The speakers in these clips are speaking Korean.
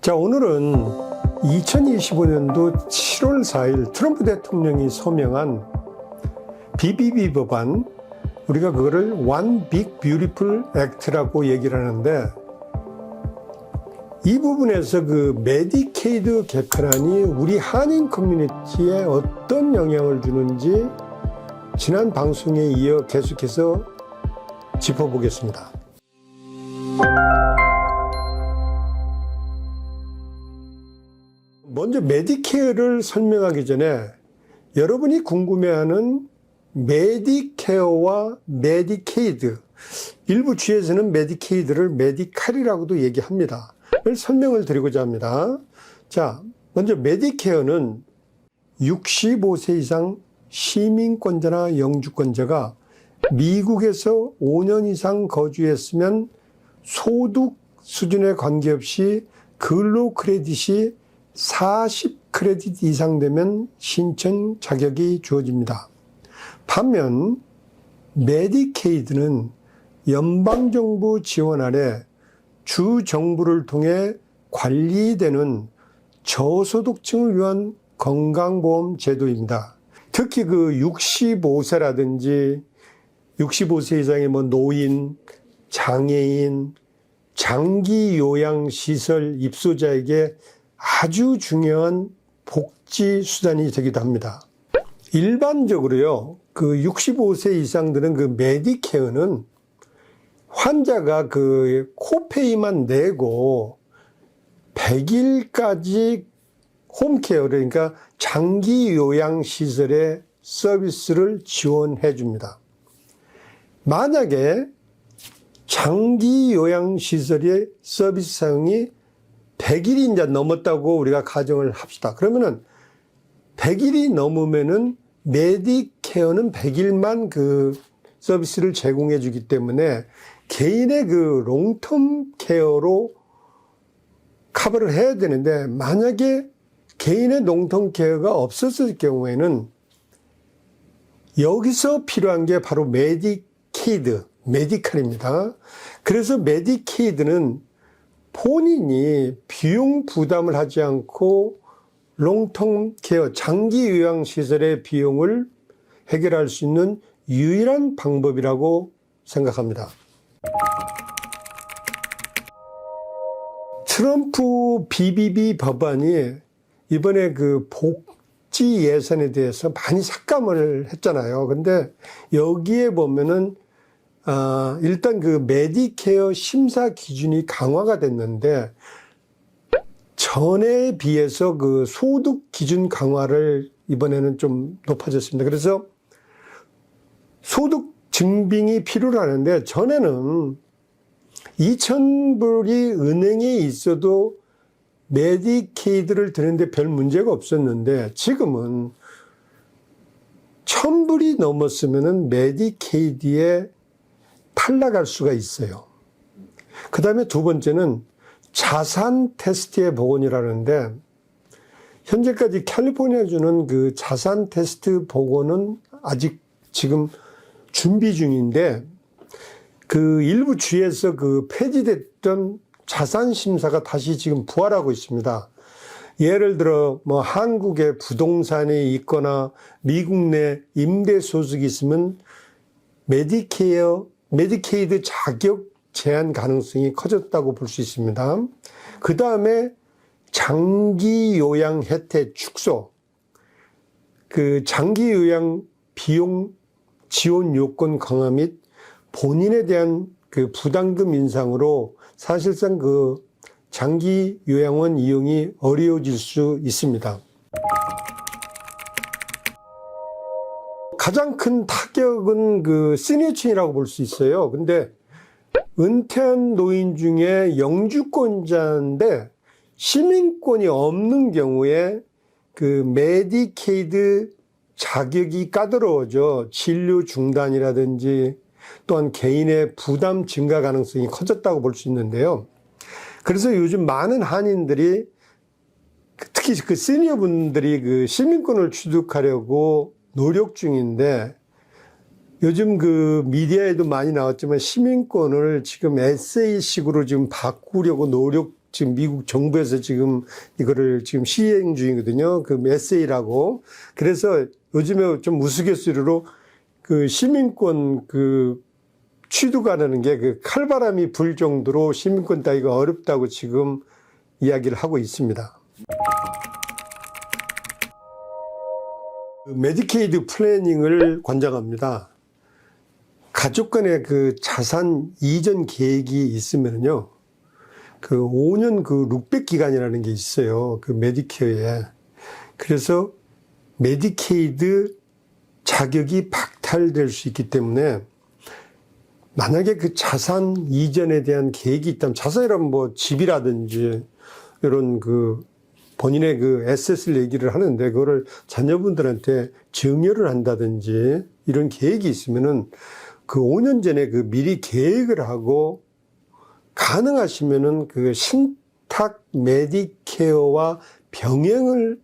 자, 오늘은 2025년도 7월 4일 트럼프 대통령이 서명한 BBB 법안, 우리가 그거를 One Big Beautiful Act라고 얘기를 하는데, 이 부분에서 그 메디케이드 개편안이 우리 한인 커뮤니티에 어떤 영향을 주는지 지난 방송에 이어 계속해서 짚어보겠습니다. 먼저 메디케어를 설명하기 전에 여러분이 궁금해하는 메디케어와 메디케이드, 일부 주에서는 메디케이드를 메디칼이라고도 얘기합니다. 설명을 드리고자 합니다. 자, 먼저 메디케어는 65세 이상 시민권자나 영주권자가 미국에서 5년 이상 거주했으면 소득 수준에 관계없이 근로 크레딧이 40 크레딧 이상 되면 신청 자격이 주어집니다. 반면 메디케이드는 연방정부 지원 아래 주 정부를 통해 관리되는 저소득층을 위한 건강보험 제도입니다. 특히 그 65세라든지 65세 이상의 노인, 장애인, 장기 요양시설 입소자에게 아주 중요한 복지 수단이 되기도 합니다. 일반적으로요, 그 65세 이상들은 그 메디케어는 환자가 그 코페이만 내고 100일까지 홈케어, 그러니까 장기 요양시설의 서비스를 지원해 줍니다. 만약에 장기 요양시설의 서비스 사용이 100일이 이제 넘었다고 우리가 가정을 합시다. 그러면은 100일이 넘으면은 메디케어는 100일만 그 서비스를 제공해 주기 때문에 개인의 그 롱텀 케어로 커버를 해야 되는데, 만약에 개인의 롱텀 케어가 없었을 경우에는 여기서 필요한 게 바로 메디케이드, 메디칼입니다. 그래서 메디케이드는 본인이 비용 부담을 하지 않고 롱텀 케어, 장기 요양시설의 비용을 해결할 수 있는 유일한 방법이라고 생각합니다. 트럼프 BBB 법안이 이번에 그 복지 예산에 대해서 많이 삭감을 했잖아요. 근데 여기에 보면은 일단 그 메디케어 심사 기준이 강화가 됐는데, 전에 비해서 그 소득 기준 강화를 이번에는 좀 높아졌습니다. 그래서 소득 증빙이 필요로 하는데, 전에는 2,000불이 은행에 있어도 메디케이드를 드는데 별 문제가 없었는데, 지금은 1,000불이 넘었으면은 메디케이드에 탈락할 수가 있어요. 그 다음에 두 번째는 자산 테스트의 복원이라는데, 현재까지 캘리포니아주는 그 자산 테스트 복원은 아직 지금 준비 중인데, 그 일부 주에서 그 폐지됐던 자산 심사가 다시 지금 부활하고 있습니다. 예를 들어 한국에 부동산이 있거나 미국 내 임대 소득이 있으면 메디케이드 자격 제한 가능성이 커졌다고 볼 수 있습니다. 그 다음에 장기 요양 혜택 축소, 그 장기 요양 비용 지원 요건 강화 및 본인에 대한 그 부담금 인상으로 사실상 그 장기 요양원 이용이 어려워질 수 있습니다. 가장 큰 타격은 그 시니어층이라고 볼 수 있어요. 근데 은퇴한 노인 중에 영주권자인데 시민권이 없는 경우에 그 메디케이드 자격이 까다로워져 진료 중단이라든지 또한 개인의 부담 증가 가능성이 커졌다고 볼 수 있는데요. 그래서 요즘 많은 한인들이, 특히 그 시니어 분들이 그 시민권을 취득하려고 노력 중인데, 요즘 그 미디어에도 많이 나왔지만 시민권을 지금 에세이식으로 지금 바꾸려고 노력 지금 미국 정부에서 지금 이거를 지금 시행 중이거든요. 그 에세이라고. 그래서 요즘에 좀 우스갯소리로 그 시민권 그 취득하는 게 그 칼바람이 불 정도로 시민권 따기가 어렵다고 지금 이야기를 하고 있습니다. 메디케이드 플래닝을 관장합니다. 가족 간의 그 자산 이전 계획이 있으면요, 그 5년 그 룩백 기간이라는 게 있어요. 그 메디케어에. 그래서 메디케이드 자격이 박탈될 수 있기 때문에 만약에 그 자산 이전에 대한 계획이 있다면, 자산이라면 뭐 집이라든지 이런 그 본인의 그 에셋을 얘기를 하는데 그거를 자녀분들한테 증여를 한다든지 이런 계획이 있으면은 그 5년 전에 그 미리 계획을 하고 가능하시면은 그 신탁 메디케어와 병행을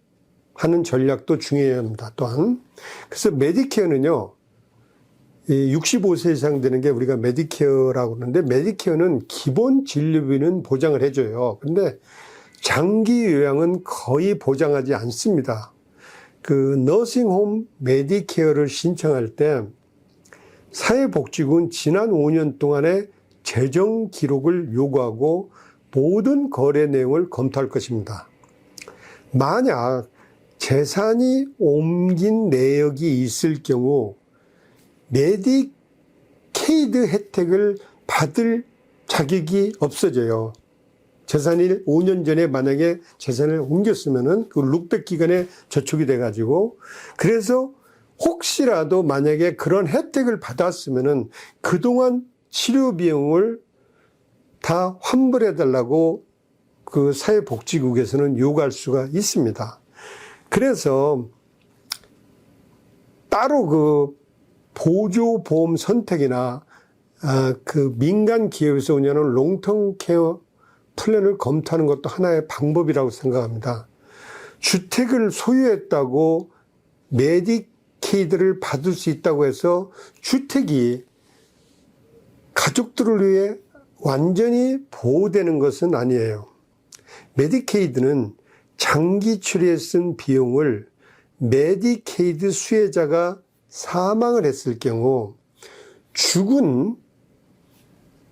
하는 전략도 중요해야 합니다. 또한. 그래서 메디케어는요, 65세 이상 되는 게 우리가 메디케어라고 그러는데, 메디케어는 기본 진료비는 보장을 해줘요. 근데 장기 요양은 거의 보장하지 않습니다. 그 너싱홈 메디케어를 신청할 때 사회복지국은 지난 5년 동안의 재정 기록을 요구하고 모든 거래 내용을 검토할 것입니다. 만약 재산이 옮긴 내역이 있을 경우 메디케이드 혜택을 받을 자격이 없어져요. 재산이 5년 전에 만약에 재산을 옮겼으면은 그 룩백 기간에 저축이 돼가지고, 그래서 혹시라도 만약에 그런 혜택을 받았으면은 그동안 치료 비용을 다 환불해달라고 그 사회복지국에서는 요구할 수가 있습니다. 그래서 따로 그 보조보험 선택이나 그 민간 기업에서 운영하는 롱텀 케어 플랜을 검토하는 것도 하나의 방법이라고 생각합니다. 주택을 소유했다고 메디케이드를 받을 수 있다고 해서 주택이 가족들을 위해 완전히 보호되는 것은 아니에요. 메디케이드는 장기 치료에 쓴 비용을 메디케이드 수혜자가 사망을 했을 경우 죽은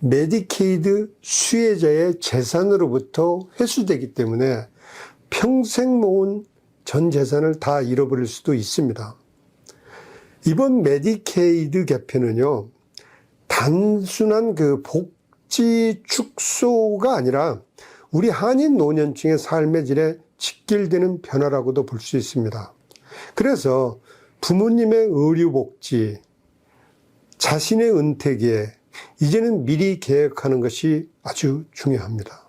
메디케이드 수혜자의 재산으로부터 회수되기 때문에 평생 모은 전 재산을 다 잃어버릴 수도 있습니다. 이번 메디케이드 개편은요, 단순한 그 복지 축소가 아니라 우리 한인 노년층의 삶의 질에 직결되는 변화라고도 볼 수 있습니다. 그래서 부모님의 의료복지, 자신의 은퇴기에 이제는 미리 계획하는 것이 아주 중요합니다.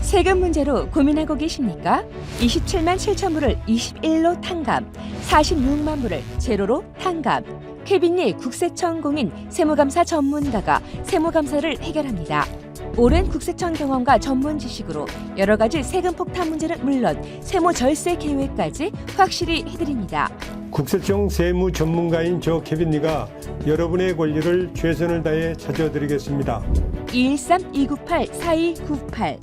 세금 문제로 고민하고 계십니까? 27만 7천 불을 21로 탕감, 46만 불을 제로로 탕감. 케빈리 국세청 공인 세무감사 전문가가 세무감사를 해결합니다. 오랜 국세청 경험과 전문 지식으로 여러 가지 세금 폭탄 문제는 물론 세무 절세 계획까지 확실히 해드립니다. 국세청 세무 전문가인 저 케빈리가 여러분의 권리를 최선을 다해 찾아드리겠습니다. 213-298-4298